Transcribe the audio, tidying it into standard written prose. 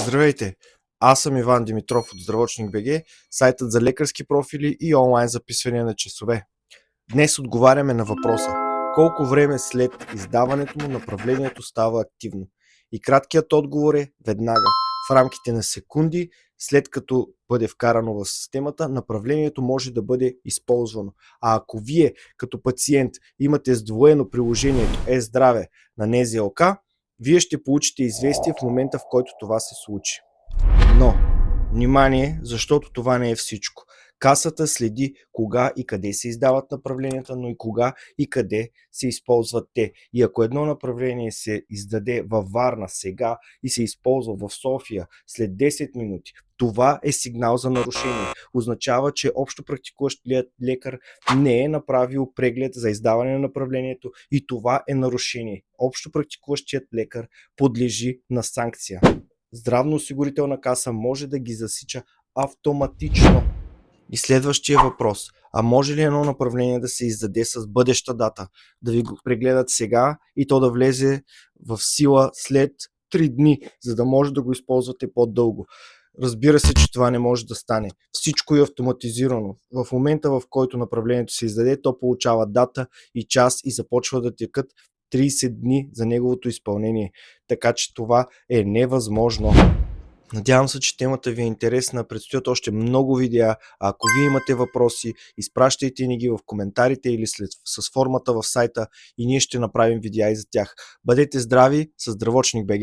Здравейте! Аз съм Иван Димитров от Здравочник БГ, сайтът за лекарски профили и онлайн записвания на часове. Днес отговаряме на въпроса: колко време след издаването му направлението става активно? И краткият отговор е веднага. В рамките на секунди, след като бъде вкарано в системата, направлението може да бъде използвано. А ако вие като пациент имате сдвоено приложението Е-здраве на НЗОК, вие ще получите известие в момента, в който това се случи. Но, внимание, защото това не е всичко. Касата следи кога и къде се издават направленията, но и кога и къде се използват те. И ако едно направление се издаде във Варна сега и се използва в София след 10 минути, това е сигнал за нарушение. Означава, че общо практикуващият лекар не е направил преглед за издаване на направлението и това е нарушение. Общо практикуващият лекар подлежи на санкция. Здравноосигурителна каса може да ги засича автоматично. И следващия въпрос: а може ли едно направление да се издаде с бъдеща дата, да ви го прегледат сега и то да влезе в сила след 3 дни, за да може да го използвате по-дълго? Разбира се, че това не може да стане. Всичко е автоматизирано. В момента, в който направлението се издаде, то получава дата и час и започва да текат 30 дни за неговото изпълнение. Така че това е невъзможно. Надявам се, че темата ви е интересна. Предстоят още много видеа. А ако вие имате въпроси, изпращайте ни ги в коментарите или с формата в сайта и ние ще направим видеа и за тях. Бъдете здрави с Здравочник БГ!